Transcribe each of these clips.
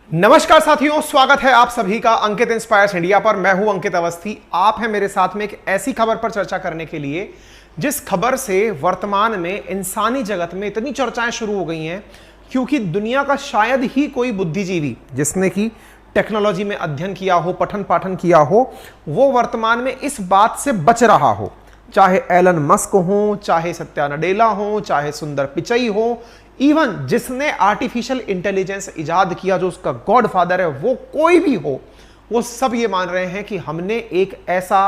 नमस्कार साथियों, स्वागत है आप सभी का अंकित इंस्पायर्स इंडिया पर। मैं हूं अंकित अवस्थी। आप हैं मेरे साथ में एक ऐसी खबर पर चर्चा करने के लिए जिस खबर से वर्तमान में इंसानी जगत में इतनी चर्चाएं शुरू हो गई हैं, क्योंकि दुनिया का शायद ही कोई बुद्धिजीवी जिसने कि टेक्नोलॉजी में अध्ययन किया हो, पठन पाठन किया हो, वो वर्तमान में इस बात से बच रहा हो। चाहे एलन मस्क हो, चाहे सत्या नडेला हो, चाहे सुंदर पिचई हो, इवन जिसने आर्टिफिशियल इंटेलिजेंस इजाद किया, जो उसका गॉडफादर है, वो कोई भी हो, वो सब ये मान रहे हैं कि हमने एक ऐसा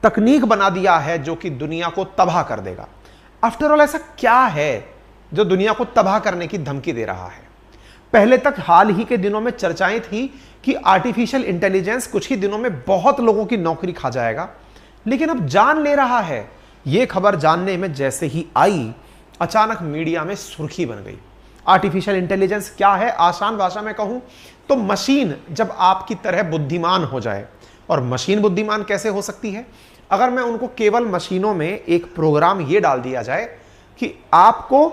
तकनीक बना दिया है जो कि दुनिया को तबाह कर देगा। आफ्टर ऑल, ऐसा क्या है जो दुनिया को तबाह करने की धमकी दे रहा है? पहले तक हाल ही के दिनों में चर्चाएं थी कि आर्टिफिशियल इंटेलिजेंस कुछ ही दिनों में बहुत लोगों की नौकरी खा जाएगा, लेकिन अब जान ले रहा है। यह खबर जानने में जैसे ही आई, अचानक मीडिया में सुर्खी बन गई। आर्टिफिशियल इंटेलिजेंस क्या है? आसान भाषा में कहूं तो मशीन जब आपकी तरह बुद्धिमान हो जाए। और मशीन बुद्धिमान कैसे हो सकती है? अगर मैं उनको केवल मशीनों में एक प्रोग्राम ये डाल दिया जाए कि आपको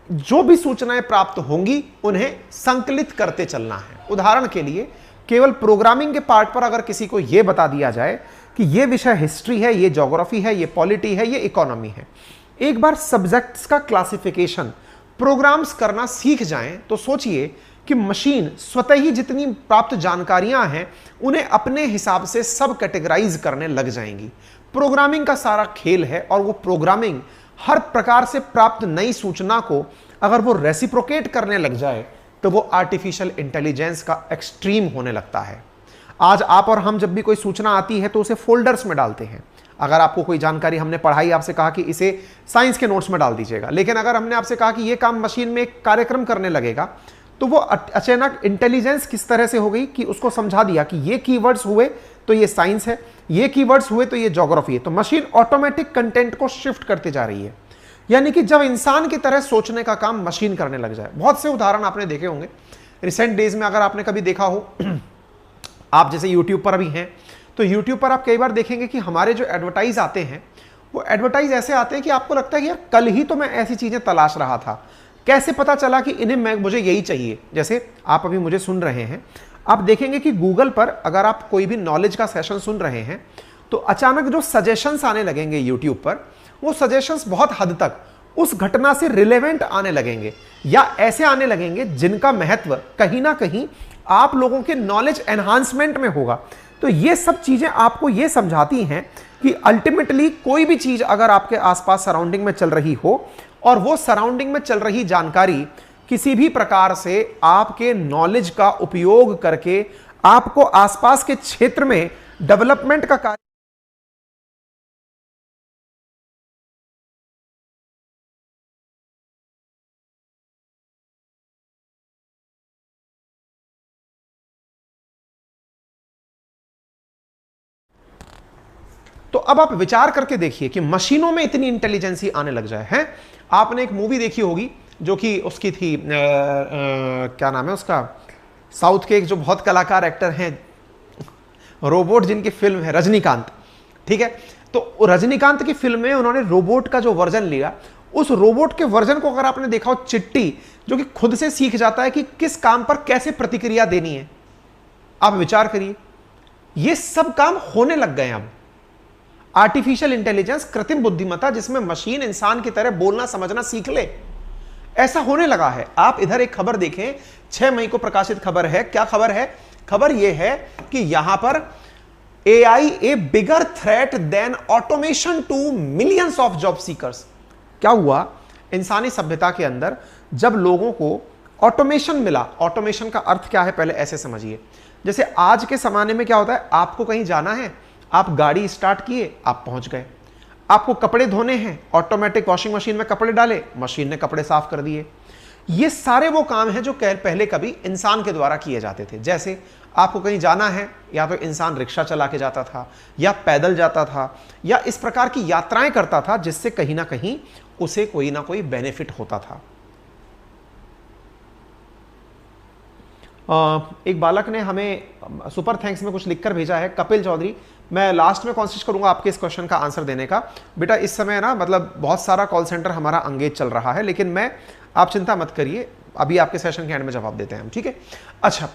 जो भी सूचनाएं प्राप्त होंगी उन्हें संकलित करते चलना है। उदाहरण के लिए, केवल प्रोग्रामिंग के पार्ट पर अगर किसी को यह बता दिया जाए कि यह विषय हिस्ट्री है, यह ज्योग्राफी है, यह पॉलिटी है, यह इकोनॉमी है, एक बार सब्जेक्ट्स का क्लासिफिकेशन प्रोग्राम्स करना सीख जाएं, तो सोचिए कि मशीन स्वतः ही जितनी प्राप्त जानकारियां हैं उन्हें अपने हिसाब से सब कैटेगराइज करने लग जाएंगी। प्रोग्रामिंग का सारा खेल है, और वो प्रोग्रामिंग हर प्रकार से प्राप्त नई सूचना को अगर वो रेसिप्रोकेट करने लग जाए तो वो आर्टिफिशियल इंटेलिजेंस का एक्सट्रीम होने लगता है। आज आप और हम जब भी कोई सूचना आती है तो उसे फोल्डर्स में डालते हैं। अगर आपको कोई जानकारी हमने पढ़ाई, आपसे कहा कि इसे साइंस के नोट्स में डाल दीजिएगा, लेकिन अगर हमने आपसे कहा कि यह काम मशीन में एक कार्यक्रम करने लगेगा, तो वो अचानक इंटेलिजेंस किस तरह से हो गई कि उसको समझा दिया कि ये कीवर्ड्स हुए तो ये साइंस है, ये कीवर्ड्स हुए तो ये ज्योग्राफी है। तो मशीन ऑटोमेटिक कंटेंट को शिफ्ट करते जा रही है, यानी कि जब इंसान की तरह सोचने का काम मशीन करने लग जाए। बहुत से उदाहरण आपने देखे होंगे रिसेंट डेज में। अगर आपने कभी देखा हो, आप जैसे यूट्यूब पर अभी हैं, तो यूट्यूब पर आप कई बार देखेंगे कि हमारे जो एडवर्टाइज आते हैं, वो एडवर्टाइज ऐसे आते हैं कि आपको लगता है कि यार कल ही तो मैं ऐसी चीजें तलाश रहा था, कैसे पता चला कि इन्हें मुझे यही चाहिए। जैसे आप अभी मुझे सुन रहे हैं, आप देखेंगे कि गूगल पर अगर आप कोई भी नॉलेज का सेशन सुन रहे हैं तो अचानक जो सजेशंस आने लगेंगे यूट्यूब पर, वो सजेशंस बहुत हद तक उस घटना से रिलेवेंट आने लगेंगे, या ऐसे आने लगेंगे जिनका महत्व कहीं ना कहीं आप लोगों के नॉलेज एनहांसमेंट में होगा। तो ये सब चीजें आपको ये समझाती हैं कि अल्टीमेटली कोई भी चीज अगर आपके आसपास सराउंडिंग में चल रही हो, और वो सराउंडिंग में चल रही जानकारी किसी भी प्रकार से आपके नॉलेज का उपयोग करके आपको आसपास के क्षेत्र में डेवलपमेंट का कार्य। तो अब आप विचार करके देखिए कि मशीनों में इतनी इंटेलिजेंसी आने लग जाए। हैं, आपने एक मूवी देखी होगी जो कि उसकी थी क्या नाम है उसका, साउथ के एक जो बहुत कलाकार एक्टर हैं, रोबोट जिनकी फिल्म है, रजनीकांत। ठीक है, तो रजनीकांत की फिल्म में उन्होंने रोबोट का जो वर्जन लिया, उस रोबोट के वर्जन को अगर आपने देखा हो, चिट्टी, जो कि खुद से सीख जाता है कि किस काम पर कैसे प्रतिक्रिया देनी है। आप विचार करिए, ये सब काम होने लग गए। अब आर्टिफिशियल इंटेलिजेंस, कृत्रिम बुद्धिमत्ता, जिसमें मशीन इंसान की तरह बोलना समझना सीख ले, ऐसा होने लगा है। आप इधर एक खबर देखें, 6 मई को प्रकाशित खबर है। क्या खबर है? खबर यह है कि यहां पर AI a bigger threat than automation to millions of job seekers. क्या हुआ? इंसानी सभ्यता के अंदर जब लोगों को ऑटोमेशन मिला, ऑटोमेशन का अर्थ क्या है पहले ऐसे समझिए। जैसे आज के जमाने में क्या होता है, आपको कहीं जाना है, आप गाड़ी स्टार्ट किए, आप पहुंच गए। आपको कपड़े धोने हैं, ऑटोमेटिक वॉशिंग मशीन में कपड़े डाले, मशीन ने कपड़े साफ कर दिए। ये सारे वो काम हैं जो पहले कभी इंसान के द्वारा किए जाते थे। जैसे आपको कहीं जाना है, या तो इंसान रिक्शा चला के जाता था, या पैदल जाता था, या इस प्रकार की यात्राएं करता था जिससे कहीं ना कहीं उसे कोई ना कोई बेनिफिट होता था। एक बालक ने हमें सुपर थैंक्स में कुछ लिखकर भेजा है, कपिल चौधरी। मैं लास्ट में कोशिश करूंगा आपके इस क्वेश्चन का आंसर देने का। बेटा, इस समय ना मतलब बहुत सारा कॉल सेंटर हमारा अंगेज चल रहा है, लेकिन आप चिंता मत करिए, अभी आपके सेशन के एंड में जवाब देते हैं हम, ठीक है। अच्छा,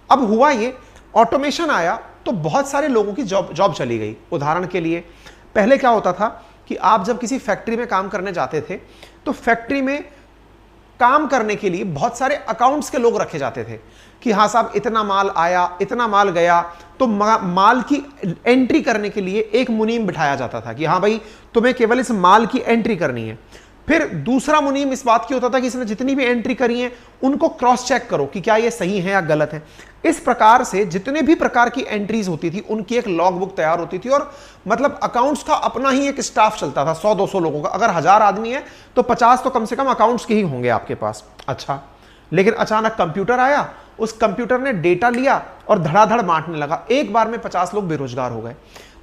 अब हुआ ये, ऑटोमेशन आया तो बहुत सारे लोगों की जॉब चली गई। उदाहरण के लिए पहले क्या होता था कि आप जब किसी फैक्ट्री में काम करने जाते थे तो फैक्ट्री में काम करने के लिए बहुत सारे अकाउंट्स के लोग रखे जाते थे कि हाँ साहब इतना माल आया, इतना माल गया, तो माल की एंट्री करने के लिए एक मुनीम बिठाया जाता था कि हाँ भाई तुम्हें केवल इस माल की एंट्री करनी है। फिर दूसरा मुनीम इस बात की होता था कि इसने जितनी भी एंट्री करी है उनको क्रॉस चेक करो कि क्या ये सही है या गलत है। इस प्रकार से जितने भी प्रकार की एंट्रीज होती थी उनकी एक लॉग बुक तैयार होती थी और मतलब अकाउंट्स का अपना ही एक स्टाफ चलता था 100-200 लोगों का। अगर 1000 आदमी है तो 50 तो कम से कम अकाउंट्स के ही होंगे आपके पास। अच्छा, लेकिन अचानक कंप्यूटर आया, उस कंप्यूटर ने डेटा लिया और धड़ाधड़ बांटने लगा, एक बार में 50 लोग बेरोजगार हो गए।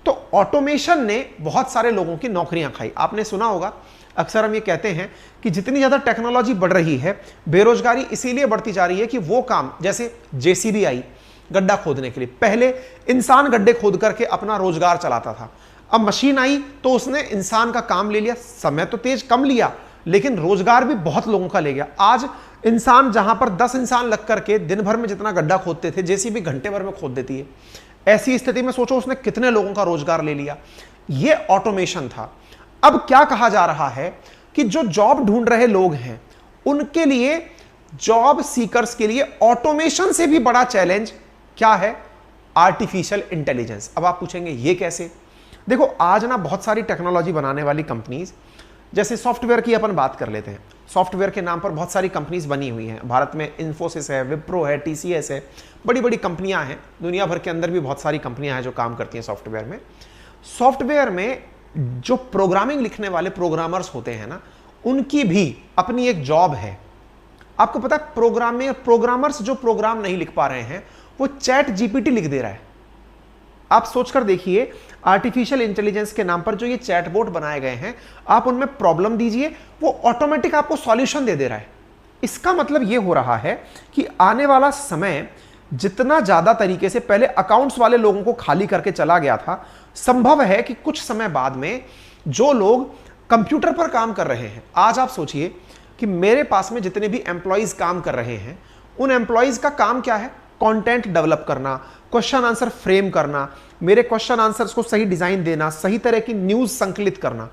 तो ऑटोमेशन ने बहुत सारे लोगों की नौकरियां खाई। आपने सुना होगा, अक्सर हम ये कहते हैं कि जितनी ज्यादा टेक्नोलॉजी बढ़ रही है बेरोजगारी इसीलिए बढ़ती जा रही है कि वो काम, जैसे जेसीबी आई गड्ढा खोदने के लिए, पहले इंसान गड्ढे खोद करके अपना रोजगार चलाता था, अब मशीन आई तो उसने इंसान का काम ले लिया, समय तो तेज कम लिया लेकिन रोजगार भी बहुत लोगों का ले गया। आज इंसान जहां पर 10 इंसान लग करके दिन भर में जितना गड्ढा खोदते थे जेसीबी घंटे भर में खोद देती है। ऐसी स्थिति में सोचो उसने कितने लोगों का रोजगार ले लिया। यह ऑटोमेशन था। अब क्या कहा जा रहा है कि जो जॉब ढूंढ रहे लोग हैं उनके लिए, जॉब सीकर्स के लिए ऑटोमेशन से भी बड़ा चैलेंज क्या है? Artificial intelligence. अब आप पूछेंगे ये कैसे? देखो आज ना बहुत सारी टेक्नोलॉजी बनाने वाली कंपनीज, जैसे सॉफ्टवेयर की अपन बात कर लेते हैं, सॉफ्टवेयर के नाम पर बहुत सारी कंपनीज बनी हुई हैं भारत में। इन्फोसिस है, विप्रो है, टीसीएस है, बड़ी बड़ी कंपनियां हैं। दुनिया भर के अंदर भी बहुत सारी कंपनियां हैं जो काम करती हैं सॉफ्टवेयर में। सॉफ्टवेयर में जो प्रोग्रामिंग लिखने वाले प्रोग्रामर्स होते हैं ना, उनकी भी अपनी एक जॉब है। आपको पता है प्रोग्रामर्स जो प्रोग्राम नहीं लिख पा रहे हैं वो चैट जीपीटी लिख दे रहा है। आप सोचकर देखिए, आर्टिफिशियल इंटेलिजेंस के नाम पर जो ये चैटबॉट बनाए गए हैं, आप उनमें प्रॉब्लम दीजिए, वो ऑटोमेटिक आपको सॉल्यूशन दे दे रहा है। इसका मतलब ये हो रहा है कि आने वाला समय जितना ज्यादा तरीके से पहले अकाउंट्स वाले लोगों को खाली करके चला गया था, संभव है कि कुछ समय बाद में जो लोग कंप्यूटर पर काम कर रहे हैं, आज आप सोचिए कि मेरे पास में जितने भी एम्प्लॉइज काम कर रहे हैं उन एम्प्लॉइज का काम क्या है? कंटेंट डेवलप करना, क्वेश्चन आंसर फ्रेम करना, मेरे क्वेश्चन आंसर्स को सही डिजाइन देना, सही तरह की न्यूज संकलित करना।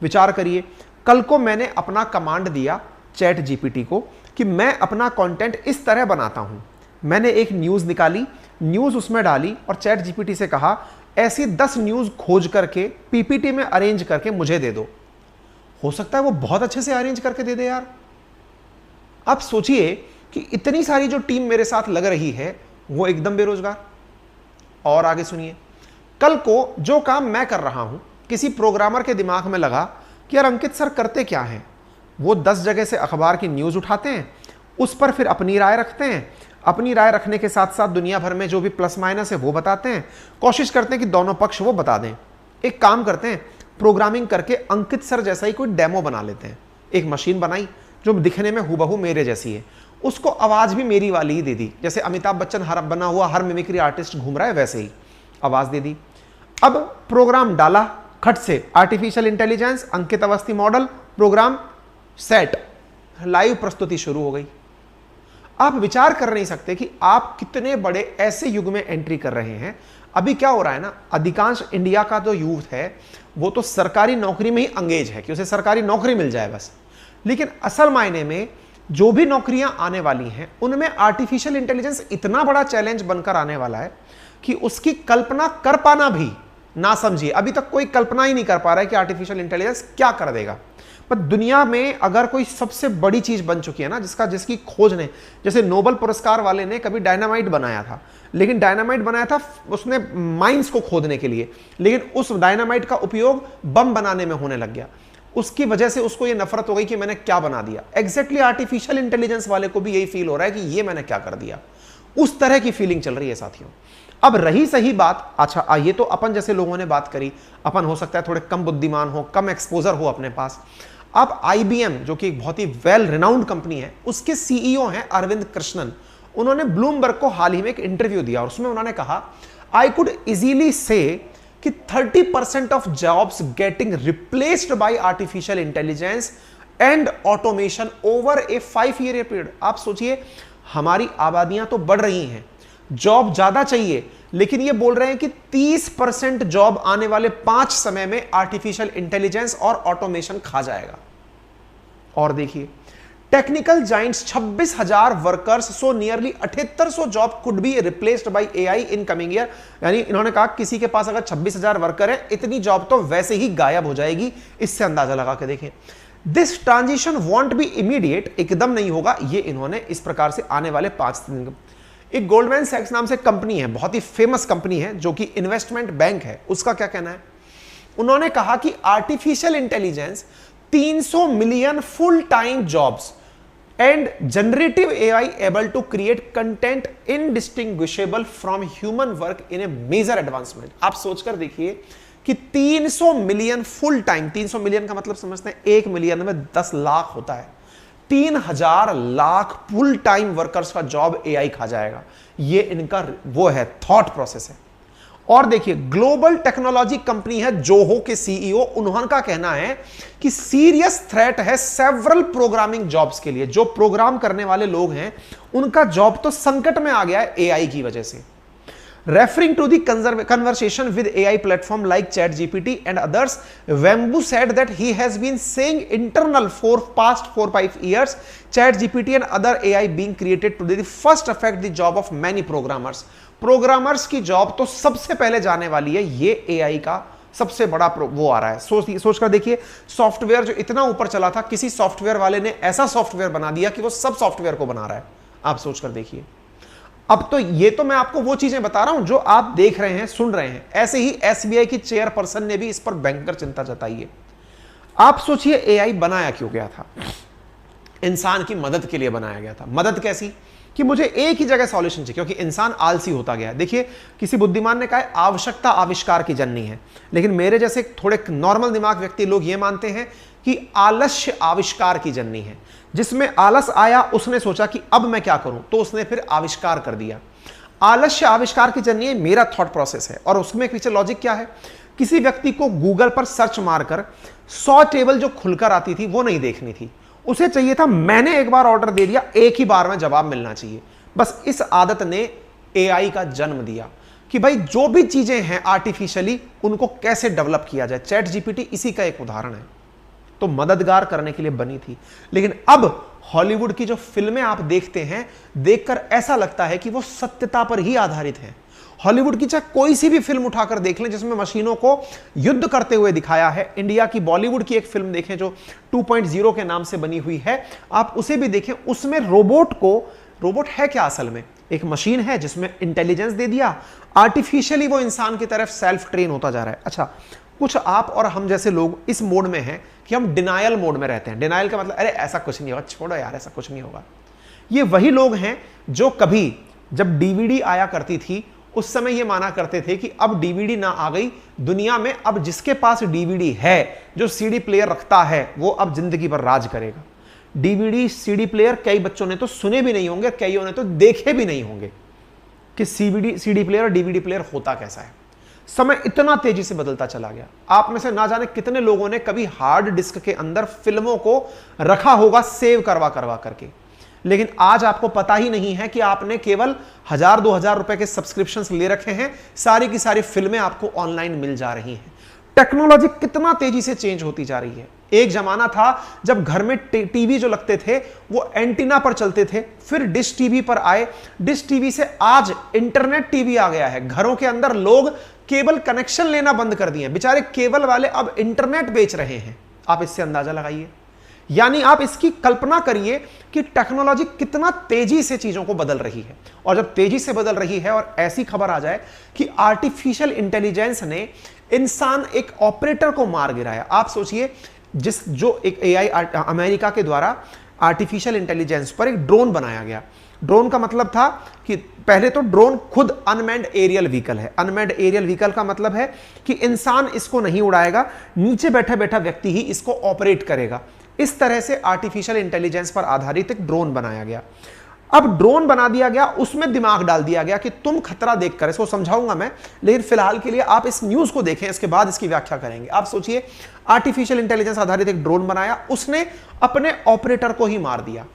विचार करिए, कल को मैंने अपना कमांड दिया चैट जीपीटी को कि मैं अपना कंटेंट इस तरह बनाता हूं। मैंने एक न्यूज निकाली, न्यूज उसमें डाली और चैट जीपीटी से कहा ऐसी 10 न्यूज खोज करके पीपीटी में अरेंज करके मुझे दे दो। हो सकता है वो बहुत अच्छे से अरेंज करके दे दे यार। आप सोचिए कि इतनी सारी जो टीम मेरे साथ लग रही है वो एकदम बेरोजगार। और आगे सुनिए, कल को जो काम मैं कर रहा हूं, किसी प्रोग्रामर के दिमाग में लगा कि यार अंकित सर करते क्या हैं, वो 10 जगह से अखबार की न्यूज उठाते हैं, उस पर फिर अपनी राय रखते हैं, अपनी राय रखने के साथ साथ दुनिया भर में जो भी प्लस माइनस है वो बताते हैं, कोशिश करते हैं कि दोनों पक्ष वो बता दें। एक काम करते हैं, प्रोग्रामिंग करके अंकित सर जैसा ही कोई डेमो बना लेते हैं। एक मशीन बनाई जो दिखने में हूबहू मेरे जैसी है, उसको आवाज भी मेरी वाली ही दे दी, जैसे अमिताभ बच्चन हर बना हुआ हर मिमिक्री आर्टिस्ट घूम रहा है वैसे ही आवाज दे दी। अब प्रोग्राम डाला खट से, artificial intelligence, Ankit Awasthi model, program set, live प्रस्तुति शुरू हो गई। आप विचार कर नहीं सकते कि आप कितने बड़े ऐसे युग में एंट्री कर रहे हैं। अभी क्या हो रहा है ना, अधिकांश इंडिया का जो यूथ है वो तो सरकारी नौकरी में ही अंगेज है कि उसे सरकारी नौकरी मिल जाए बस। लेकिन असल मायने में जो भी नौकरियां आने वाली हैं उनमें आर्टिफिशियल इंटेलिजेंस इतना बड़ा चैलेंज बनकर आने वाला है कि उसकी कल्पना कर पाना भी ना समझिए। अभी तक कोई कल्पना ही नहीं कर पा रहा है कि आर्टिफिशियल इंटेलिजेंस क्या कर देगा। पर दुनिया में अगर कोई सबसे बड़ी चीज बन चुकी है ना, जिसकी खोज ने, जैसे नोबेल पुरस्कार वाले ने कभी डायनामाइट बनाया था, लेकिन डायनामाइट बनाया था उसने माइंस को खोदने के लिए, लेकिन उस डायनामाइट का उपयोग बम बनाने में होने लग गया। उसकी वजह से उसको ये नफरत हो गई कि मैंने क्या बना दिया। एग्जैक्टली आर्टिफिशियल इंटेलिजेंस वाले को भी यही फील हो रहा है कि ये मैंने क्या कर दिया। उस तरह की फीलिंग चल रही है साथियों। अब रही सही बात, अच्छा ये तो अपन जैसे लोगों ने बात करी, अपन हो सकता है थोड़े कम बुद्धिमान हो, कम एक्सपोजर हो अपने पास। अब IBM जो कि एक बहुत ही वेल रिनाउंड कंपनी है, उसके CEO हैं अरविंद कृष्णन। उन्होंने ब्लूमबर्ग को हाल ही में एक इंटरव्यू दिया और उसमें उन्होंने कहा आई कुड इजीली से कि 30% of jobs getting replaced by artificial intelligence and automation over A 5 year period. आप सोचिए, हमारी आबादियां तो बढ़ रही हैं, जॉब ज्यादा चाहिए, लेकिन ये बोल रहे हैं कि 30% जॉब आने वाले 5 समय में आर्टिफिशियल इंटेलिजेंस और ऑटोमेशन खा जाएगा। और देखिए, technical Giants 26,000 workers, so nearly 7800 job could be replaced by AI in coming year. यानी इन्होंने कहा किसी के पास अगर 26,000 वर्कर है, इतनी जॉब तो वैसे ही गायब हो जाएगी। इससे अंदाजा लगा के देखें। This transition want B immediate, एकदम नहीं होगा, ये इन्होंने इस प्रकार से आने वाले 5 दिन। एक गोल्डमैन सैक्स नाम से कंपनी है, बहुत ही फेमस कंपनी है, जो कि इन्वेस्टमेंट बैंक है, उसका क्या कहना है? उन्होंने कहा कि artificial intelligence 300 million full time jobs and generative AI able to create content indistinguishable from human work in a major advancement. आप सोचकर देखिए कि 300 मिलियन फुल टाइम, 300 मिलियन का मतलब समझते हैं 1 मिलियन में 10 लाख होता है, 3,000 लाख फुल टाइम वर्कर्स का जॉब एआई खा जाएगा। ये इनका वो है, थॉट प्रोसेस है। और देखिए, ग्लोबल टेक्नोलॉजी कंपनी है जोहो के सीईओ, उन्होंने कहना है कि सीरियस थ्रेट है सेवरल प्रोग्रामिंग जॉब्स के लिए। जो प्रोग्राम करने वाले लोग हैं, उनका जॉब तो संकट में आ गया है एआई की वजह से। Referring to the conversation with AI platform like ChatGPT and others, Wembu said that he has been saying internal for past 4-5 years, ChatGPT and other AI being created today, the first affect the job of many programmers. Programmers की job तो सबसे पहले जाने वाली है, ये AI का सबसे बड़ा वो आ रहा है। सोचकर देखिए, सॉफ्टवेयर जो इतना ऊपर चला था, किसी सॉफ्टवेयर वाले ने ऐसा सॉफ्टवेयर बना दिया कि वो सब सॉफ्टवेयर को बना रहा है। आप सोचकर देखिए। अब तो ये तो मैं आपको वो चीजें बता रहा हूं जो आप देख रहे हैं, सुन रहे हैं। ऐसे ही एसबीआई की चेयरपर्सन ने भी इस पर भयंकर चिंता जताई है। आप सोचिए, एआई बनाया क्यों गया था? इंसान की मदद के लिए बनाया गया था। मदद कैसी? कि मुझे एक ही जगह सॉल्यूशन चाहिए, क्योंकि इंसान आलसी होता गया है। देखिए, किसी बुद्धिमान ने कहा है आवश्यकता आविष्कार की जननी है, लेकिन मेरे जैसे थोड़े नॉर्मल दिमाग व्यक्ति लोग ये मानते हैं कि आलस्य आविष्कार की जननी है। जिसमें आलस आया, उसने सोचा कि अब मैं क्या करूं, तो उसने फिर आविष्कार कर दिया। आलस्य आविष्कार की जननी है, मेरा थॉट प्रोसेस है। और उसमें पीछे लॉजिक क्या है? किसी व्यक्ति को गूगल पर सर्च मारकर 100 टेबल जो खुलकर आती थी वो नहीं देखनी थी, उसे चाहिए था मैंने एक बार ऑर्डर दे दिया, एक ही बार में जवाब मिलना चाहिए। बस इस आदत ने एआई का जन्म दिया कि भाई जो भी चीजें हैं आर्टिफिशियली, उनको कैसे डेवलप किया जाए। चैट जीपीटी इसी का एक उदाहरण है। तो मददगार करने के लिए बनी थी, लेकिन अब हॉलीवुड की जो फिल्में आप देखते हैं, देखकर ऐसा लगता है कि वो सत्यता पर ही आधारित है। हॉलीवुड की चाहे कोई सी भी फिल्म उठाकर देख लें जिसमें मशीनों को युद्ध करते हुए दिखाया है। इंडिया की बॉलीवुड की एक फिल्म देखें जो 2.0 के नाम से बनी हुई है, आप उसे भी देखें। उसमें रोबोट है क्या? असल में एक मशीन है जिसमें इंटेलिजेंस दे दिया, आर्टिफिशियली वो इंसान की तरफ सेल्फ ट्रेन होता जा रहा है। अच्छा, कुछ आप और हम जैसे लोग इस मोड में हैं कि हम डिनायल मोड में रहते हैं। डिनायल का मतलब अरे ऐसा कुछ नहीं होगा, छोड़ो यार, ऐसा कुछ नहीं होगा। ये वही लोग हैं जो कभी जब डीवीडी आया करती थी उस समय ये माना करते थे कि अब डीवीडी ना आ गई दुनिया में, अब जिसके पास डीवीडी है, जो सीडी प्लेयर रखता है, वो अब जिंदगी भर राज करेगा। डीवीडी सीडी प्लेयर कई बच्चों ने तो सुने भी नहीं होंगे, कईयों ने तो देखे भी नहीं होंगे कि सीडी प्लेयर और डीवीडी प्लेयर होता कैसा है। समय इतना तेजी से बदलता चला गया। आप में से ना जाने कितने लोगों ने कभी हार्ड डिस्क के अंदर फिल्मों को रखा होगा सेव करवा करके, लेकिन आज आपको पता ही नहीं है कि आपने केवल 1000-2000 रुपए के सब्सक्रिप्शंस ले रखे हैं, सारी की सारी फिल्में आपको ऑनलाइन मिल जा रही हैं। टेक्नोलॉजी कितना तेजी से चेंज होती जा रही है। एक जमाना था जब घर में टीवी जो लगते थे वो एंटीना पर चलते थे, फिर डिश टीवी पर आए, डिश टीवी से आज इंटरनेट टीवी आ गया है। घरों के अंदर लोग केबल कनेक्शन लेना बंद कर दिए, बेचारे केबल वाले अब इंटरनेट बेच रहे हैं। आप इससे अंदाजा लगाइए, यानी आप इसकी कल्पना करिए कि टेक्नोलॉजी कितना तेजी से चीजों को बदल रही है। और जब तेजी से बदल रही है और ऐसी खबर आ जाए कि आर्टिफिशियल इंटेलिजेंस ने इंसान एक ऑपरेटर को मार गिराया। आप सोचिए, जो एक एआई अमेरिका के द्वारा आर्टिफिशियल इंटेलिजेंस पर एक ड्रोन बनाया गया। ड्रोन का मतलब था कि पहले तो ड्रोन खुद अनमैन्ड एरियल व्हीकल है। अनमैन्ड एरियल व्हीकल का मतलब है कि इंसान इसको नहीं उड़ाएगा, नीचे बैठा बैठा व्यक्ति ही इसको ऑपरेट करेगा। इस तरह से आर्टिफिशियल इंटेलिजेंस पर आधारित एक ड्रोन बनाया गया। अब ड्रोन बना दिया गया, उसमें दिमाग डाल दिया गया कि तुम खतरा देखकर, इसको समझाऊंगा मैं, लेकिन फिलहाल के लिए आप इस न्यूज को देखें, इसके बाद इसकी व्याख्या करेंगे। आप सोचिए, आर्टिफिशियल इंटेलिजेंस आधारित एक ड्रोन बनाया, उसने अपने ऑपरेटर को ही मार दिया।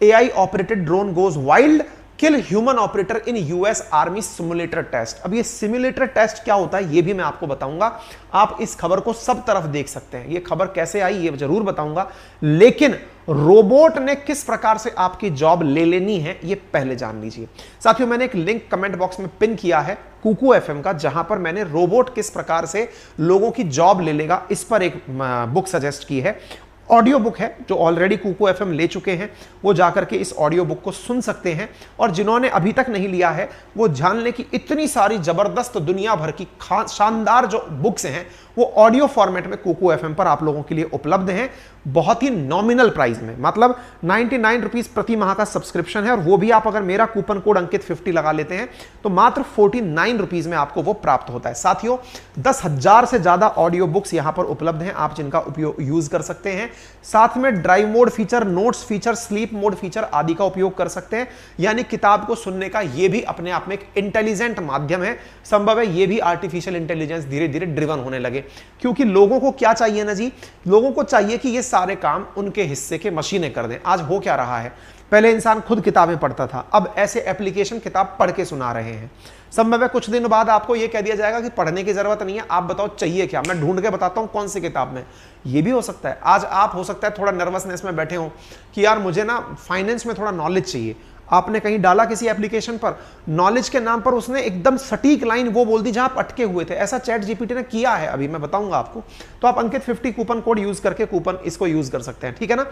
AI operated drone goes wild, kill human operator in US army simulator test. अब ये सिमुलेटर टेस्ट क्या होता है ये भी मैं आपको बताऊंगा। आप इस खबर को सब तरफ देख सकते हैं, ये खबर कैसे आई ये जरूर बताऊंगा, लेकिन रोबोट ने किस प्रकार से आपकी जॉब ले लेनी है ये पहले जान लीजिए। साथियों, मैंने एक लिंक कमेंट बॉक्स में पिन किया है कुकू FM का, जहां पर मैंने रोबोट किस प्रकार से लोगों की जॉब ले लेगा इस पर एक बुक सजेस्ट की है। ऑडियो बुक है, जो ऑलरेडी कुकू FM ले चुके हैं वो जाकर के इस ऑडियो बुक को सुन सकते हैं, और जिन्होंने अभी तक नहीं लिया है वो जान लें कि इतनी सारी जबरदस्त दुनिया भर की शानदार जो बुक्स हैं वो ऑडियो फॉर्मेट में कुकू FM पर आप लोगों के लिए उपलब्ध हैं, बहुत ही नॉमिनल प्राइस में, मतलब 99 रुपीज प्रति माह का सब्सक्रिप्शन है, और वो भी आप अगर मेरा कूपन कोड अंकित 50 लगा लेते हैं तो मात्र 49 रुपीज में आपको वो प्राप्त होता है। साथियों, 10,000 से ज्यादा ऑडियो बुक्स यहां पर उपलब्ध हैं, आप जिनका उपयोग यूज कर सकते हैं। साथ में drive mode feature, notes feature, sleep mode feature आदि का उपयोग कर सकते हैं, यानी किताब को सुनने का ये भी अपने आप में एक इंटेलिजेंट माध्यम है। संभव है ये भी आर्टिफिशियल इंटेलिजेंस धीरे धीरे ड्रिवन होने लगे, क्योंकि लोगों को क्या चाहिए ना जी, लोगों को चाहिए कि ये सारे काम उनके हिस्से के मशीनें कर दें। आज हो क्या रहा है, पहले इंसान खुद किताबें पढ़ता था, अब ऐसे एप्लीकेशन किताब पढ़ के सुना रहे हैं। संभव है कुछ दिन बाद आपको यह कह दिया जाएगा कि पढ़ने की जरूरत नहीं है, आप बताओ चाहिए क्या, मैं ढूंढ के बताता हूं कौन सी किताब में। यह भी हो सकता है। आज आप हो सकता है थोड़ा नर्वसनेस में बैठे हो कि यार मुझे ना फाइनेंस में थोड़ा नॉलेज चाहिए, आपने कहीं डाला किसी एप्लीकेशन पर, नॉलेज के नाम पर उसने एकदम सटीक लाइन वो बोल दी जहां आप अटके हुए थे। ऐसा चैट जीपीटी ने किया है, अभी मैं बताऊंगा आपको। तो आप अंकित 50 कूपन कोड यूज करके कूपन इसको यूज कर सकते हैं, ठीक है ना।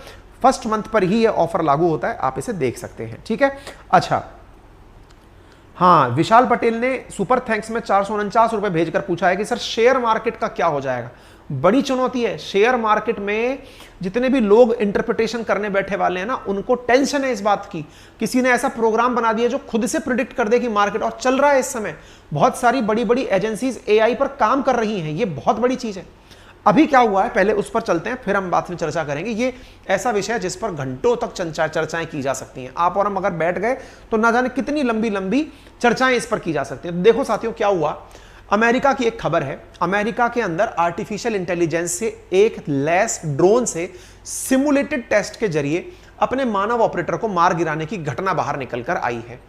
फर्स्ट मंथ पर ही ये ऑफर लागू होता है, आप इसे देख सकते हैं, ठीक है। अच्छा हाँ, विशाल पटेल ने सुपर थैंक्स में 449 रुपए भेजकर पूछा है कि सर शेयर मार्केट का क्या हो जाएगा। बड़ी चुनौती है शेयर मार्केट में। जितने भी लोग इंटरप्रिटेशन करने बैठे वाले हैं ना, उनको टेंशन है इस बात की, किसी ने ऐसा प्रोग्राम बना दिया जो खुद से प्रिडिक्ट कर दे कि मार्केट, और चल रहा है इस समय। बहुत सारी बड़ी बड़ी एजेंसीज AI पर काम कर रही हैं, ये बहुत बड़ी चीज है। अभी क्या हुआ है पहले उस पर चलते हैं, फिर हम बाद में चर्चा करेंगे। ये ऐसा विषय है जिस पर घंटों तक चर्चाएं की जा सकती हैं। आप और हम अगर बैठ गए तो ना जाने कितनी लंबी लंबी चर्चाएं इस पर की जा सकती हैं। देखो साथियों, क्या हुआ, अमेरिका की एक खबर है। अमेरिका के अंदर आर्टिफिशियल इंटेलिजेंस से एक लैस ड्रोन से सिमुलेटेड टेस्ट के जरिए अपने मानव ऑपरेटर को मार गिराने की घटना बाहर निकलकर आई है।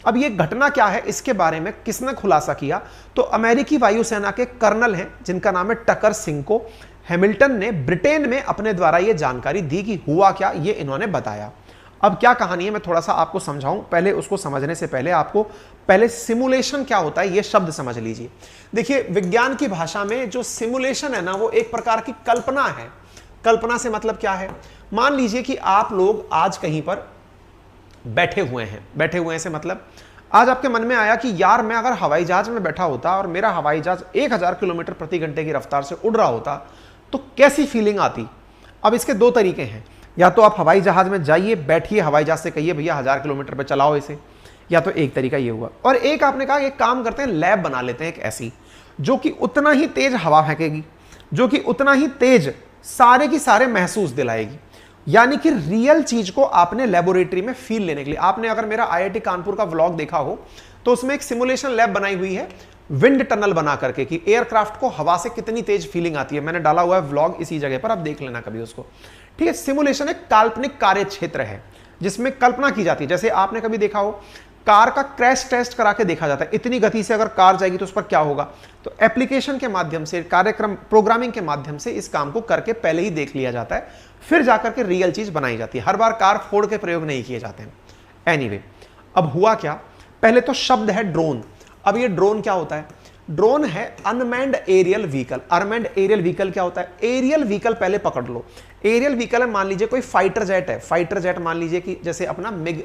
अब यह घटना क्या है, इसके बारे में किसने खुलासा किया, तो अमेरिकी वायुसेना के कर्नल हैं जिनका नाम है टकर सिंह को हैमिल्टन ने ब्रिटेन में अपने द्वारा यह जानकारी दी कि हुआ क्या, ये इन्होंने बताया। अब क्या कहानी है मैं थोड़ा सा आपको समझाऊं, पहले उसको समझने से पहले आपको पहले सिमुलेशन क्या होता है ये शब्द समझ लीजिए। देखिए, विज्ञान की भाषा में जो सिमुलेशन है ना, वो एक प्रकार की कल्पना है। कल्पना से मतलब क्या है, मान लीजिए कि आप लोग आज कहीं पर बैठे हुए हैं से मतलब आज आपके मन में आया कि यार मैं अगर हवाई जहाज में बैठा होता और मेरा हवाई जहाज 1000 किलोमीटर प्रति घंटे की रफ्तार से उड़ रहा होता तो कैसी फीलिंग आती। अब इसके दो तरीके हैं, या तो आप हवाई जहाज में जाइए, बैठिए, हवाई जहाज से कहिए भैया 1000 किलोमीटर पे चलाओ इसे, या तो एक तरीका ये हुआ। और एक आपने कहा एक काम करते हैं, लैब बना लेते हैं एक ऐसी जो कि उतना ही तेज हवा फेंकेगी, जो कि उतना ही तेज सारे की सारे महसूस दिलाएगी। यानी कि रियल चीज को आपने लेबोरेटरी में फील लेने के लिए, आपने अगर मेरा IIT कानपुर का व्लॉग देखा हो तो उसमें एक सिमुलेशन लैब बनाई हुई है विंड टनल बना करके कि एयरक्राफ्ट को हवा से कितनी तेज फीलिंग आती है। मैंने डाला हुआ है व्लॉग इसी जगह पर, आप देख लेना कभी उसको, ठीक है। सिमुलेशन एक काल्पनिक कार्य क्षेत्र है जिसमें कल्पना की जाती है। जैसे आपने कभी देखा हो कार का क्रैश टेस्ट करा के देखा जाता है, इतनी गति से अगर कार जाएगी तो उस पर क्या होगा। तो एप्लीकेशन के माध्यम से, कार्यक्रम प्रोग्रामिंग के माध्यम से इस काम को करके पहले ही देख लिया जाता है, फिर जाकर के रियल चीज बनाई जाती है। हर बार कार फोड़ के प्रयोग नहीं किए जाते हैं। एनीवे, अब हुआ क्या, पहले तो शब्द है ड्रोन। अब ये ड्रोन क्या होता है, ड्रोन है unmanned aerial vehicle. Unmanned aerial vehicle क्या होता है, एरियल व्हीकल पहले पकड़ लो। एरियल व्हीकल है, मान लीजिए कोई फाइटर जेट है, फाइटर जेट मान लीजिए कि जैसे अपना मिग,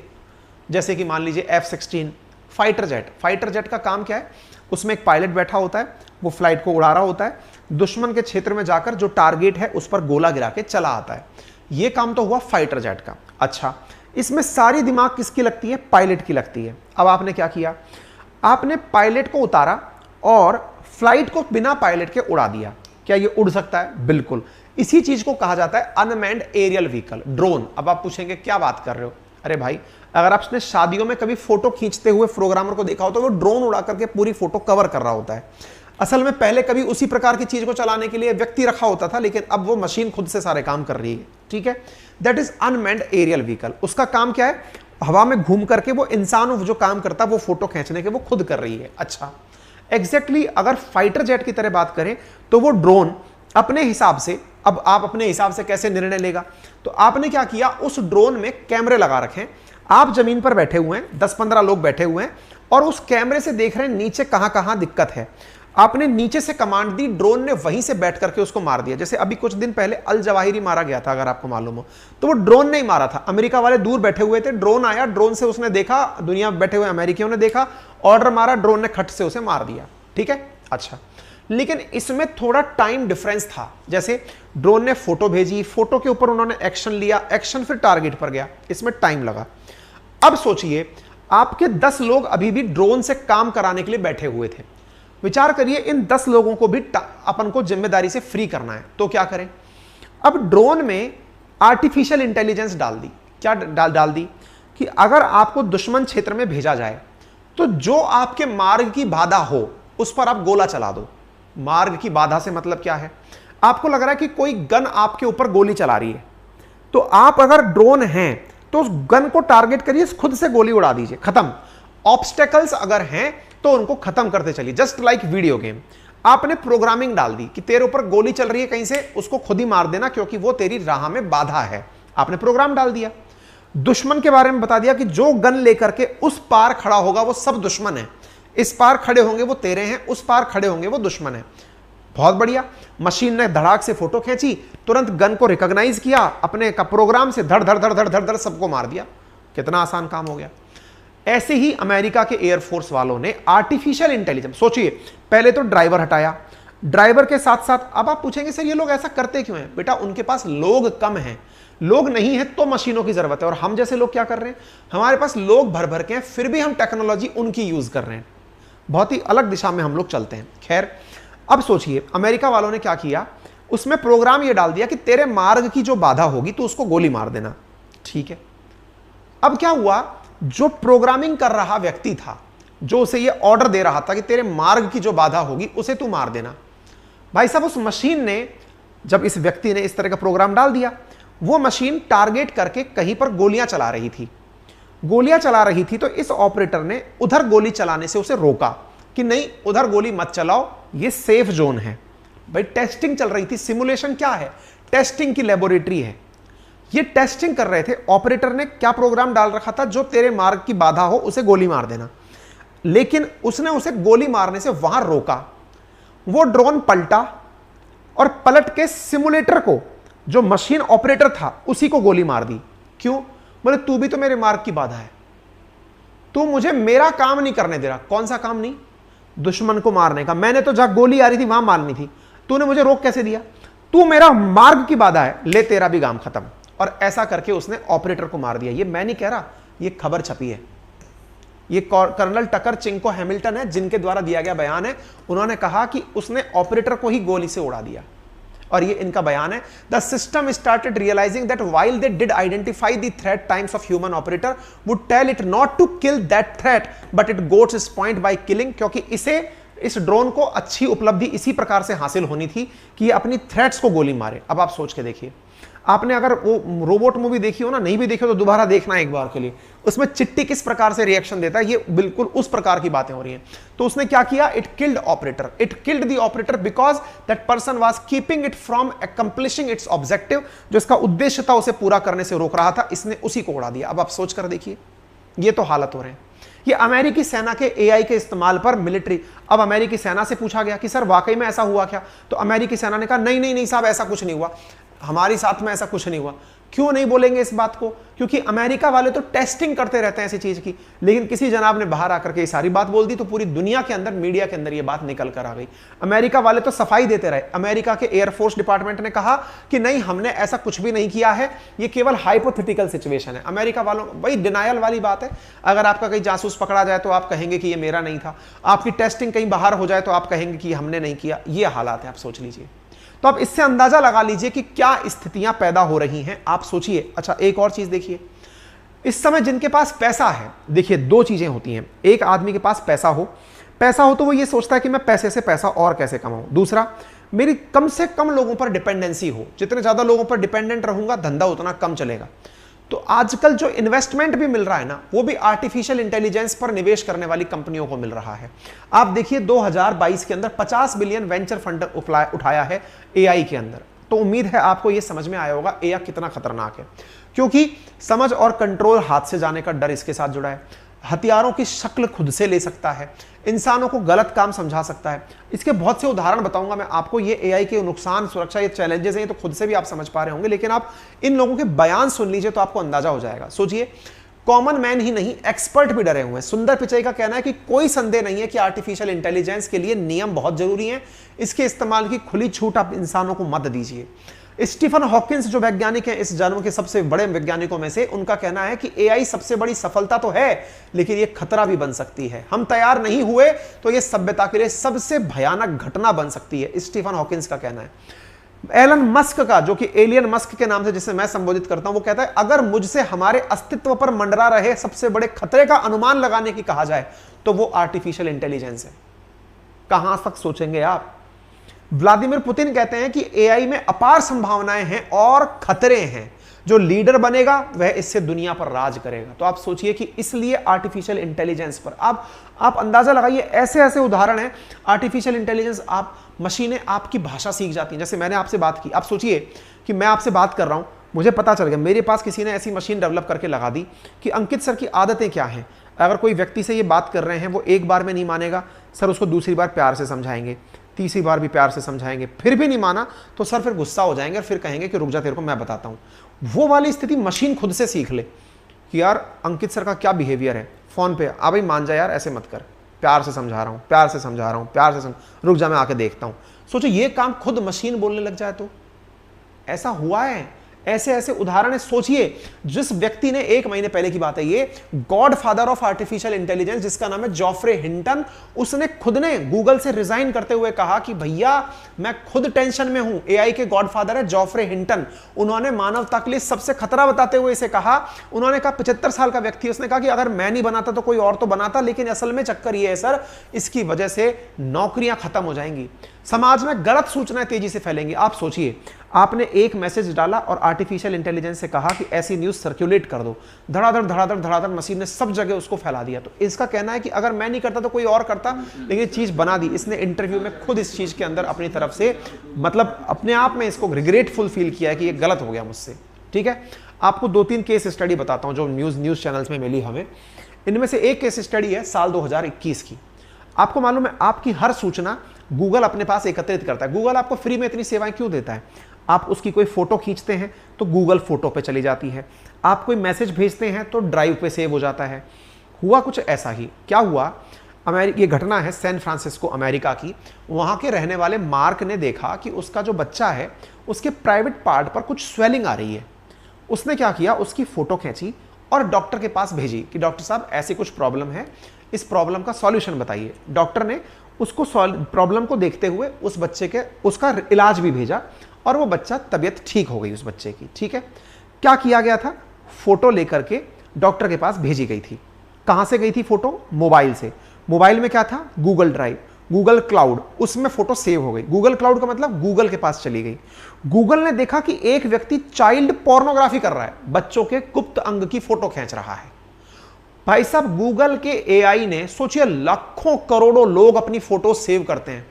जैसे कि मान लीजिए F-16 fighter jet. Fighter jet का काम क्या है, उसमें एक पायलट बैठा होता है, वो फ्लाइट को उड़ा रहा होता है, दुश्मन के क्षेत्र में जाकर जो टारगेट है उस पर गोला गिरा के चला आता है। ये काम तो हुआ फाइटर जेट का। अच्छा, इसमें सारी दिमाग किसकी लगती है, पायलट की लगती है। अब आपने क्या किया, आपने पायलट को उतारा और फ्लाइट को बिना पायलट के उड़ा दिया। क्या ये उड़ सकता है, बिल्कुल। इसी चीज को कहा जाता है अनमैन्ड एरियल व्हीकल, ड्रोन। अब आप पूछेंगे क्या बात कर रहे हो, अरे भाई अगर आपने शादियों में कभी फोटो खींचते हुए प्रोग्रामर को देखा हो तो वो ड्रोन उड़ा करके पूरी फोटो कवर कर रहा होता है। असल में पहले कभी उसी प्रकार की चीज को चलाने के लिए व्यक्ति रखा होता था, लेकिन अब वो मशीन खुद से सारे काम कर रही है। ठीक है, that is unmanned aerial vehicle. उसका काम क्या है, हवा में घूम करके वो इंसान जो काम करता है वो फोटो खींचने के वो खुद कर रही है। अच्छा, एग्जैक्टली अगर फाइटर जेट की तरह बात करें तो वो ड्रोन अपने हिसाब से, अब आप अपने हिसाब से कैसे निर्णय लेगा, तो आपने क्या किया, उस ड्रोन में कैमरे लगा रखे हैं, आप जमीन पर बैठे हुए हैं, 10-15 लोग बैठे हुए हैं और उस कैमरे से देख रहे हैं नीचे कहां कहां दिक्कत है। आपने नीचे से कमांड दी, ड्रोन ने वहीं से बैठ करके उसको मार दिया। जैसे अभी कुछ दिन पहले अल जवाहिरी मारा गया था, अगर आपको मालूम हो, तो वो ड्रोन नहीं मारा था, अमेरिका वाले दूर बैठे हुए थे, ड्रोन आया, ड्रोन से उसने देखा, दुनिया में बैठे हुए अमेरिकियों ने देखा, ऑर्डर मारा, ड्रोन ने खट से उसे मार दिया। ठीक है, अच्छा, लेकिन इसमें थोड़ा टाइम डिफरेंस था। जैसे ड्रोन ने फोटो भेजी, फोटो के ऊपर उन्होंने एक्शन लिया, एक्शन फिर टारगेट पर गया, इसमें टाइम लगा। अब सोचिए आपके 10 लोग अभी भी ड्रोन से काम कराने के लिए बैठे हुए थे। विचार करिए इन 10 लोगों को भी अपन को जिम्मेदारी से फ्री करना है, तो क्या करें। अब ड्रोन में आर्टिफिशियल इंटेलिजेंस डाल दी। क्या डाल दी कि अगर आपको दुश्मन क्षेत्र में भेजा जाए तो जो आपके मार्ग की बाधा हो उस पर आप गोला चला दो। मार्ग की बाधा से मतलब क्या है, आपको लग रहा है कि कोई गन आपके ऊपर गोली चला रही है, तो आप अगर ड्रोन हैं तो उस गन को टारगेट करिए, खुद से गोली उड़ा दीजिए, खत्म। ऑब्स्टेकल्स अगर हैं तो उनको खत्म करते चलिए, जस्ट लाइक वीडियो गेम। आपने प्रोग्रामिंग डाल दी कि तेरे ऊपर गोली चल रही है कहीं से, उसको खुद ही मार देना क्योंकि वो तेरी राह में बाधा है। आपने प्रोग्राम डाल दिया। दुश्मन के बारे में बता दिया कि जो गन लेकर के उस पार खड़ा होगा वो सब दुश्मन है, इस पार खड़े होंगे वो तेरे हैं, उस पार खड़े होंगे वो दुश्मन है। बहुत बढ़िया, मशीन ने धड़ाक से फोटो खींची, तुरंत गन को रिकॉग्नाइज किया, अपने का प्रोग्राम से धड़ धड़ धड़ धड़ धड़ धड़ सबको मार दिया। कितना आसान काम हो गया। ऐसे ही अमेरिका के एयरफोर्स वालों ने आर्टिफिशियल इंटेलिजेंस, सोचिए पहले तो ड्राइवर हटाया, ड्राइवर के साथ साथ, अब आप पूछेंगे सर ये लोग ऐसा करते क्यों हैं, बेटा उनके पास लोग कम हैं, लोग नहीं है तो मशीनों की जरूरत है। और हम जैसे लोग क्या कर रहे हैं, हमारे पास लोग भर भर के हैं, फिर भी हम टेक्नोलॉजी उनकी यूज कर रहे हैं, बहुत ही अलग दिशा में हम लोग चलते हैं। खैर, अब सोचिए अमेरिका वालों ने क्या किया, उसमें प्रोग्राम ये डाल दिया कि तेरे मार्ग की जो बाधा होगी तो उसको गोली मार देना। ठीक है, अब क्या हुआ, जो प्रोग्रामिंग कर रहा व्यक्ति था, जो उसे ये ऑर्डर दे रहा था कि तेरे मार्ग की जो बाधा होगी उसे तू मार देना, भाई साहब उस मशीन ने, जब इस व्यक्ति ने इस तरह का प्रोग्राम डाल दिया, वो मशीन टारगेट करके कहीं पर गोलियां चला रही थी। गोलियां चला रही थी तो इस ऑपरेटर ने उधर गोली चलाने से उसे रोका कि नहीं उधर गोली मत चलाओ, ये सेफ जोन है। भाई टेस्टिंग चल रही थी, सिमुलेशन क्या है, टेस्टिंग की लेबोरेटरी है, ये टेस्टिंग कर रहे थे। ऑपरेटर ने क्या प्रोग्राम डाल रखा था, जो तेरे मार्ग की बाधा हो उसे गोली मार देना, लेकिन उसने उसे गोली मारने से वहां रोका। वो ड्रोन पलटा और पलट के सिमुलेटर को, जो मशीन ऑपरेटर था उसी को गोली मार दी। क्यों, बोले तू भी तो मेरे मार्ग की बाधा है, तू मुझे मेरा काम नहीं करने दे रहा। कौन सा काम नहीं, दुश्मन को मारने का। मैंने तो जहां गोली आ रही थी वहां मारनी थी, तूने मुझे रोक कैसे दिया, तू मेरा मार्ग की बाधा है, ले तेरा भी काम खत्म। और ऐसा करके उसने ऑपरेटर को मार दिया। ये मैं नहीं कह रहा, ये खबर छपी है, ये कर्नल टकर चिंको हैमिल्टन है जिनके द्वारा दिया गया बयान है। उन्होंने कहा कि उसने ऑपरेटर को ही गोली से उड़ा दिया, और ये इनका बयान है। The system started realising that while they did identify the threat times of human operator would tell it not to kill that threat but it gots its point by killing. क्योंकि इस ड्रोन को अच्छी उपलब्धि इसी प्रकार से हासिल होनी थी कि ये अपनी थ्रेट्स को गोली मारे। अब आप सोच के देखिए, आपने अगर वो रोबोट मूवी देखी हो ना, नहीं भी देखी हो तो दोबारा देखना एक बार के लिए, उसमें चिट्टी किस प्रकार से रिएक्शन देता है, ये बिल्कुल उस प्रकार की बातें हो रही हैं। तो उसने क्या किया, it killed operator, it killed the operator because that person was keeping it from accomplishing it's objective. जो इसका उद्देश्य था उसे पूरा करने से रोक रहा था, इसने उसी को उड़ा दिया। अब आप सोच कर देखिए, ये तो हालत हो रहे हैं। ये अमेरिकी सेना के एआई के इस्तेमाल पर मिलिट्री, अब अमेरिकी सेना से पूछा गया कि सर वाकई में ऐसा हुआ क्या, तो अमेरिकी सेना ने कहा नहीं नहीं नहीं साहब ऐसा कुछ नहीं हुआ, हमारी साथ में ऐसा कुछ नहीं हुआ। क्यों नहीं बोलेंगे इस बात को, क्योंकि अमेरिका वाले तो टेस्टिंग करते रहते हैं ऐसी चीज की। लेकिन किसी जनाब ने बाहर आकर के ये सारी बात बोल दी तो पूरी दुनिया के अंदर, मीडिया के अंदर ये बात निकल कर आ गई। अमेरिका वाले तो सफाई देते रहे। अमेरिका के एयरफोर्स डिपार्टमेंट ने कहा कि नहीं हमने ऐसा कुछ भी नहीं किया है, ये केवल हाइपोथेटिकल सिचुएशन है। अमेरिका वालों, वही डिनायल वाली बात है। अगर आपका कहीं जासूस पकड़ा जाए तो आप कहेंगे कि ये मेरा नहीं था, आपकी टेस्टिंग कहीं बाहर हो जाए तो आप कहेंगे कि हमने नहीं किया। ये हालात है, आप सोच लीजिए। तो आप इससे अंदाजा लगा लीजिए कि क्या स्थितियां पैदा हो रही हैं, आप सोचिए। अच्छा एक और चीज देखिए, इस समय जिनके पास पैसा है, देखिए दो चीजें होती हैं, एक आदमी के पास पैसा हो तो वो ये सोचता है कि मैं पैसे से पैसा और कैसे कमाऊं, दूसरा मेरी कम से कम लोगों पर डिपेंडेंसी हो, जितने ज्यादा लोगों पर डिपेंडेंट रहूंगा धंधा उतना कम चलेगा। तो आजकल जो इन्वेस्टमेंट भी मिल रहा है ना, वो भी आर्टिफिशियल इंटेलिजेंस पर निवेश करने वाली कंपनियों को मिल रहा है। आप देखिए 2022 के अंदर 50 बिलियन वेंचर फंड उठाया है एआई के अंदर। तो उम्मीद है आपको यह समझ में आया होगा एआई कितना खतरनाक है, क्योंकि समझ और कंट्रोल हाथ से जाने का डर इसके साथ जुड़ा है। हथियारों की शक्ल खुद से ले सकता है, इंसानों को गलत काम समझा सकता है। इसके बहुत से उदाहरण बताऊंगा मैं आपको। ये एआई के नुकसान, सुरक्षा, ये चैलेंजेस हैं, ये तो खुद से भी आप समझ पा रहे होंगे, लेकिन आप इन लोगों के बयान सुन लीजिए तो आपको अंदाजा हो जाएगा। सोचिए, कॉमन मैन ही नहीं, एक्सपर्ट भी डरे हुए हैं। सुंदर पिचाई का कहना है कि कोई संदेह नहीं है कि आर्टिफिशियल इंटेलिजेंस के लिए नियम बहुत जरूरी हैं, इसके इस्तेमाल की खुली छूट आप इंसानों को मत दीजिए। स्टीफन हॉकिंस जो वैज्ञानिक हैं, इस जन्म के सबसे बड़े वैज्ञानिकों में से, उनका कहना है कि एआई सबसे बड़ी सफलता तो है, लेकिन यह खतरा भी बन सकती है। हम तैयार नहीं हुए तो यह सभ्यता के लिए सबसे भयानक घटना बन सकती है, स्टीफन हॉकिंस का कहना है। एलन मस्क का, जो कि एलियन मस्क के नाम से जिसे मैं संबोधित करता हूं, वो कहता है अगर मुझसे हमारे अस्तित्व पर मंडरा रहे सबसे बड़े खतरे का अनुमान लगाने की कहा जाए तो वो आर्टिफिशियल इंटेलिजेंस है। कहां तक सोचेंगे आप? व्लादिमीर पुतिन कहते हैं कि एआई में अपार संभावनाएं हैं और खतरे हैं। जो लीडर बनेगा वह इससे दुनिया पर राज करेगा। तो आप सोचिए कि इसलिए आर्टिफिशियल इंटेलिजेंस पर आप अंदाजा लगाइए, ऐसे ऐसे उदाहरण हैं। आर्टिफिशियल इंटेलिजेंस, आप मशीनें आपकी भाषा सीख जाती हैं। जैसे मैंने आपसे बात की, आप सोचिए कि मैं आपसे बात कर रहा हूं, मुझे पता चल गया, मेरे पास किसी ने ऐसी मशीन डेवलप करके लगा दी कि अंकित सर की आदतें क्या हैं। अगर कोई व्यक्ति से ये बात कर रहे हैं, वो एक बार में नहीं मानेगा, सर उसको दूसरी बार प्यार से समझाएंगे, तीसरी बार भी प्यार से समझाएंगे, फिर भी नहीं माना तो सर फिर गुस्सा हो जाएंगे और फिर कहेंगे कि रुक जा, तेरे को मैं बताता हूं। वो वाली स्थिति मशीन खुद से सीख ले कि यार अंकित सर का क्या बिहेवियर है फोन पे, आ भाई मान जा यार, ऐसे मत कर, प्यार से समझा रहा हूं, प्यार से समझा रहा हूं, प्यार से रुक जा, मैं आके देखता हूं। सोचो ये काम खुद मशीन बोलने लग जाए तो। ऐसा हुआ है, ऐसे ऐसे उदाहरण है। सोचिए, जिस व्यक्ति ने, 1 महीने पहले की बात है ये, God father of artificial intelligence जिसका नाम है जॉफ्रे हिंटन, उसने खुद ने गूगल से रिजाइन करते हुए कहा कि भैया मैं खुद टेंशन में हूं। एआई के गॉड फादर है जॉफ्रे हिंटन, उन्होंने मानवता के लिए सबसे खतरा बताते हुए इसे कहा। उन्होंने कहा, 75 साल का व्यक्ति, उसने कहा कि अगर मैं नहीं बनाता तो कोई और तो बनाता, लेकिन असल में चक्कर ये है सर, इसकी वजह से नौकरियां खत्म हो जाएंगी, समाज में गलत सूचनाएं तेजी से फैलेंगी। आप सोचिए, आपने एक मैसेज डाला और आर्टिफिशियल इंटेलिजेंस से कहा कि ऐसी न्यूज सर्कुलेट कर दो, धड़ाधड़ धड़ाधड़ धड़ाधड़ मशीन ने सब जगह उसको फैला दिया। तो इसका कहना है कि अगर मैं नहीं करता तो कोई और करता, लेकिन चीज बना दी। इसने इंटरव्यू में खुद इस चीज के अंदर अपनी तरफ से, मतलब अपने आप में इसको रिग्रेटफुल फील किया है कि ये गलत हो गया मुझसे। ठीक है, आपको 2-3 केस स्टडी बताता हूं जो न्यूज चैनल्स में मिली हमें। इनमें से एक केस स्टडी है साल 2021 की। आपको मालूम है, आपकी हर सूचना गूगल अपने पास एकत्रित करता है। गूगल आपको फ्री में इतनी सेवाएं क्यों देता है? आप उसकी कोई फोटो खींचते हैं तो गूगल फोटो पे चली जाती है, आप कोई मैसेज भेजते हैं तो ड्राइव पे सेव हो जाता है। हुआ कुछ ऐसा ही। क्या हुआ, ये घटना है सैन फ्रांसिस्को अमेरिका की। वहां के रहने वाले मार्क ने देखा कि उसका जो बच्चा है उसके प्राइवेट पार्ट पर कुछ स्वेलिंग आ रही है। उसने क्या किया, उसकी फोटो खींची और डॉक्टर के पास भेजी कि डॉक्टर साहब ऐसी कुछ प्रॉब्लम है, इस प्रॉब्लम का सॉल्यूशन बताइए। डॉक्टर ने उसको प्रॉब्लम को देखते हुए उस बच्चे के उसका इलाज भी भेजा और वो बच्चा, तबीयत ठीक हो गई उस बच्चे की। ठीक है, क्या किया गया था, फोटो लेकर के डॉक्टर के पास भेजी गई थी। कहां से गई थी फोटो? मोबाइल से। मोबाइल में क्या था? गूगल ड्राइव, गूगल क्लाउड, उसमें फोटो सेव हो गई। गूगल क्लाउड का मतलब गूगल के पास चली गई। गूगल ने देखा कि एक व्यक्ति चाइल्ड पोर्नोग्राफी कर रहा है, बच्चों के गुप्त अंग की फोटो खींच रहा है। भाई साहब, गूगल के एआई ने, सोचिए लाखों करोड़ों लोग अपनी फोटो सेव करते हैं,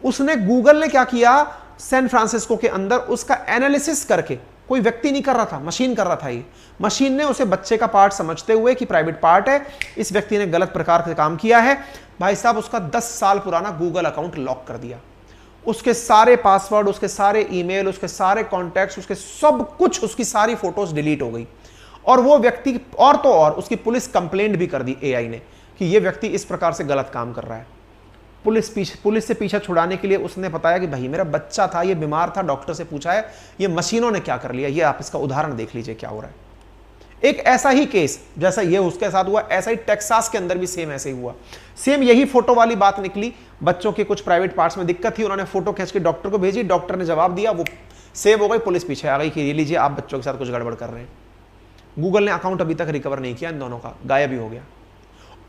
उसने, गूगल ने क्या किया, सैन फ्रांसिस्को के अंदर उसका एनालिसिस करके, कोई व्यक्ति नहीं कर रहा था, मशीन कर रहा था। ये मशीन ने उसे बच्चे का पार्ट समझते हुए कि प्राइवेट पार्ट है, इस व्यक्ति ने गलत प्रकार से काम किया है, भाई साहब उसका 10 साल पुराना गूगल अकाउंट लॉक कर दिया। उसके सारे पासवर्ड, उसके सारे ईमेल, उसके सारे कॉन्टैक्ट्स, उसके सब कुछ, उसकी सारी फोटोज डिलीट हो गई। और वो व्यक्ति, और तो और उसकी पुलिस कंप्लेंट भी कर दी एआई ने कि ये व्यक्ति इस प्रकार से गलत काम कर रहा है। पुलिस से पीछा छुड़ाने के लिए उसने बताया कि भाई मेरा बच्चा था, ये बीमार था, डॉक्टर से पूछा है, ये मशीनों ने क्या कर लिया। ये आप इसका उदाहरण देख लीजिए क्या हो रहा है। एक ऐसा ही केस जैसा ये उसके साथ हुआ, ऐसा ही टेक्सास के अंदर भी सेम ऐसे ही हुआ। सेम यही फोटो वाली बात निकली, बच्चों के कुछ प्राइवेट पार्ट्स में दिक्कत थी, उन्होंने फोटो खींच के डॉक्टर को भेजी, डॉक्टर ने जवाब दिया, वो सेव हो गई, पुलिस पीछे आ गई कि ये लीजिए आप बच्चों के साथ कुछ गड़बड़ कर रहे हैं। गूगल ने अकाउंट अभी तक रिकवर नहीं किया इन दोनों का, गायब ही हो गया।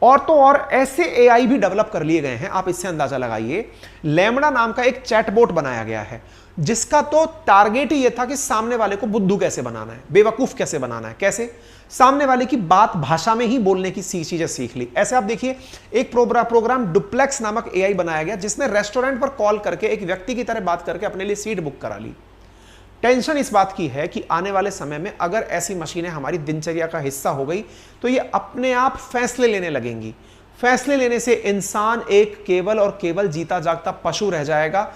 और तो और ऐसे एआई भी डेवलप कर लिए गए हैं, आप इससे अंदाजा लगाइए। लैम्बडा नाम का एक चैटबॉट बनाया गया है जिसका तो टारगेट ही यह था कि सामने वाले को बुद्धू कैसे बनाना है, बेवकूफ कैसे बनाना है, कैसे सामने वाले की बात भाषा में ही बोलने की चीजें सीख ली। ऐसे आप देखिए, एक प्रोग्राम डुप्लेक्स नामक एआई बनाया गया जिसने रेस्टोरेंट पर कॉल करके एक व्यक्ति की तरह बात करके अपने लिए सीट बुक करा ली। टेंशन इस बात की है कि आने वाले समय में अगर ऐसी मशीनें हमारी दिनचर्या का हिस्सा हो गई तो ये अपने आप फैसले लेने लगेंगी। फैसले लेने से इंसान एक केवल और केवल जीता जागता पशु रह जाएगा।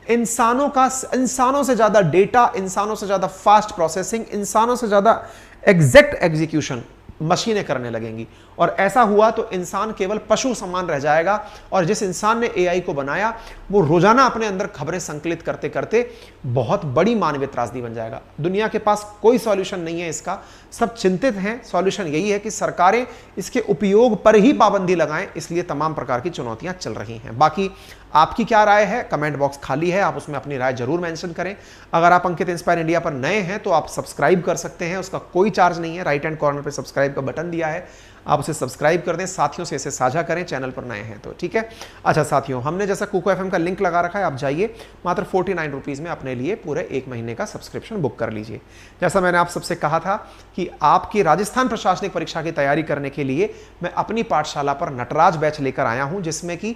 इंसानों से ज्यादा डेटा, इंसानों से ज्यादा फास्ट प्रोसेसिंग, इंसानों से ज्यादा एग्जैक्ट एग्जीक्यूशन मशीनें करने लगेंगी। और ऐसा हुआ तो इंसान केवल पशु समान रह जाएगा। और जिस इंसान ने एआई को बनाया वो रोजाना अपने अंदर खबरें संकलित करते करते बहुत बड़ी मानवीय त्रासदी बन जाएगा। दुनिया के पास कोई सॉल्यूशन नहीं है इसका, सब चिंतित हैं। सॉल्यूशन यही है कि सरकारें इसके उपयोग पर ही पाबंदी लगाएं, इसलिए तमाम प्रकार की चुनौतियां चल रही हैं। बाकी आपकी क्या राय है? कमेंट बॉक्स खाली है, आप उसमें अपनी राय जरूर मेंशन करें। अगर आप अंकित इंस्पायर इंडिया पर नए हैं तो आप सब्सक्राइब कर सकते हैं, उसका कोई चार्ज नहीं है। राइट हैंड कॉर्नर पे सब्सक्राइब का बटन दिया है, आप उसे सब्सक्राइब कर दें, साथियों से इसे साझा करें चैनल पर नए हैं तो, ठीक है। अच्छा साथियों, हमने जैसा कुको एफएम का लिंक लगा रखा है, आप जाइए मात्र 49 रुपीज़ में अपने लिए पूरे 1 महीने का सब्सक्रिप्शन बुक कर लीजिए। जैसा मैंने आप सबसे कहा था कि आपकी राजस्थान प्रशासनिक परीक्षा की तैयारी करने के लिए मैं अपनी पाठशाला पर नटराज बैच लेकर आया हूं, जिसमें कि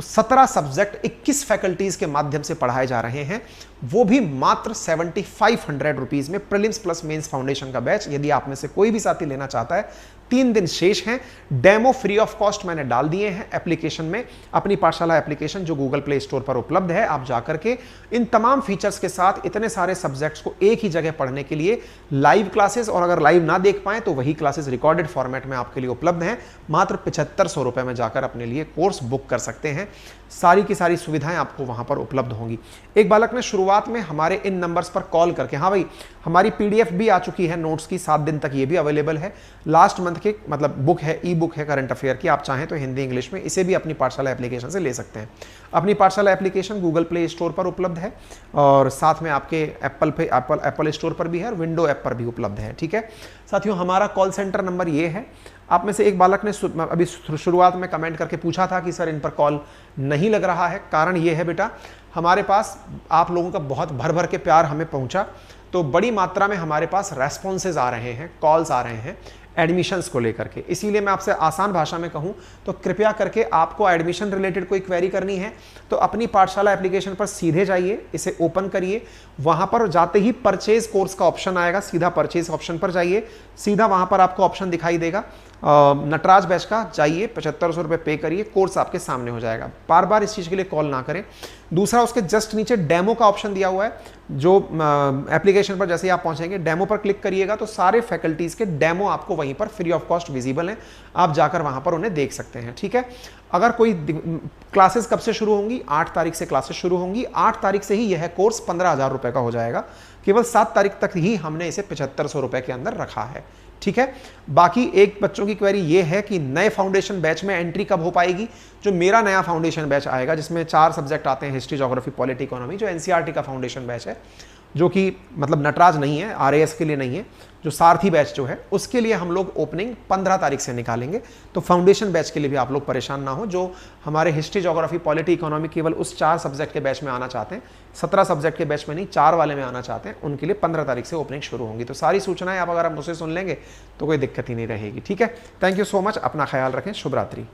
17 सब्जेक्ट 21 फैकल्टीज के माध्यम से पढ़ाए जा रहे हैं, वो भी मात्र 7500 रुपीज़ में, प्रीलिम्स प्लस मेंस फाउंडेशन का बैच। यदि आप में से कोई भी साथी लेना चाहता है, 3 दिन शेष हैं। डेमो फ्री ऑफ कॉस्ट मैंने डाल दिए हैं एप्लीकेशन में, अपनी पाठशाला एप्लीकेशन जो गूगल प्ले स्टोर पर उपलब्ध है। आप जाकर के इन तमाम फीचर्स के साथ इतने सारे सब्जेक्ट्स को एक ही जगह पढ़ने के लिए लाइव क्लासेस, और अगर लाइव ना देख पाए तो वही क्लासेस रिकॉर्डेड फॉर्मेट में आपके लिए उपलब्ध हैं। मात्र 7500 रुपए में जाकर अपने लिए कोर्स बुक कर सकते हैं। सारी की सारी सुविधाएं आपको वहां पर उपलब्ध होंगी। एक बालक ने शुरुआत में हमारे इन नंबर्स पर कॉल करके, हाँ भाई हमारी पीडीएफ भी आ चुकी है नोट्स की, 7 दिन तक ये भी अवेलेबल है। लास्ट मंथ के मतलब बुक है, ई बुक है करंट अफेयर की, आप चाहें तो हिंदी इंग्लिश में, इसे भी अपनी पाठशाला एप्लीकेशन से ले सकते हैं। अपनी पाठशाला एप्लीकेशन गूगल प्ले स्टोर पर उपलब्ध है और साथ में आपके एप्पल स्टोर पर भी है और विंडो ऐप पर भी उपलब्ध है, ठीक है साथियों। हमारा कॉल सेंटर नंबर ये है। आप में से एक बालक ने अभी शुरुआत में कमेंट करके पूछा था कि सर इन पर कॉल नहीं लग रहा है। कारण ये है बेटा, हमारे पास आप लोगों का बहुत भर भर के प्यार हमें पहुंचा, तो बड़ी मात्रा में हमारे पास रेस्पॉन्सेज आ रहे हैं, कॉल्स आ रहे हैं एडमिशन्स को लेकर के। इसीलिए मैं आपसे आसान भाषा में कहूं तो कृपया करके आपको एडमिशन रिलेटेड कोई क्वेरी करनी है तो अपनी पाठशाला एप्लीकेशन पर सीधे जाइए, इसे ओपन करिए। वहां पर जाते ही परचेज कोर्स का ऑप्शन आएगा, सीधा परचेज ऑप्शन पर जाइए, सीधा वहां पर आपको ऑप्शन दिखाई देगा नटराज बैच का, जाइए 7500 रुपये पे करिए, कोर्स आपके सामने हो जाएगा। बार बार इस चीज़ के लिए कॉल ना करें। दूसरा, उसके जस्ट नीचे डेमो का ऑप्शन दिया हुआ है, जो एप्लीकेशन पर जैसे ही आप पहुंचेंगे डेमो पर क्लिक करिएगा तो सारे फैकल्टीज़ के डेमो आपको वहीं पर फ्री ऑफ कॉस्ट विजिबल हैं, आप जाकर वहां पर उन्हें देख सकते हैं, ठीक है। अगर कोई क्लासेस कब से शुरू होंगी? 8 तारीख से क्लासेस शुरू होंगी। 8 तारीख से ही यह कोर्स 15,000 रुपये का हो जाएगा। केवल 7 तारीख तक ही हमने इसे 7500 रुपये के अंदर रखा है, ठीक है। बाकी एक बच्चों की क्वेरी ये है कि नए फाउंडेशन बैच में एंट्री कब हो पाएगी? जो मेरा नया फाउंडेशन बैच आएगा जिसमें 4 सब्जेक्ट आते हैं, हिस्ट्री, ज्योग्राफी, पॉलिटी, इकोनॉमी, जो एनसीईआरटी का फाउंडेशन बैच है, जो कि मतलब नटराज नहीं है, आरएएस के लिए नहीं है, जो सारथी बैच जो है उसके लिए हम लोग ओपनिंग 15 तारीख से निकालेंगे। तो फाउंडेशन बैच के लिए भी आप लोग परेशान ना हो। जो हमारे हिस्ट्री, ज्योग्राफी, पॉलिटी, इकोनॉमी केवल उस 4 सब्जेक्ट के बैच में आना चाहते हैं, 17 सब्जेक्ट के बैच में नहीं, 4 वाले में आना चाहते हैं, उनके लिए 15 तारीख से ओपनिंग शुरू होंगी। तो सारी सूचनाएं आप अगर आप मुझसे सुन लेंगे तो कोई दिक्कत ही नहीं रहेगी, ठीक है। थैंक यू सो मच, अपना ख्याल रखें, शुभ रात्रि।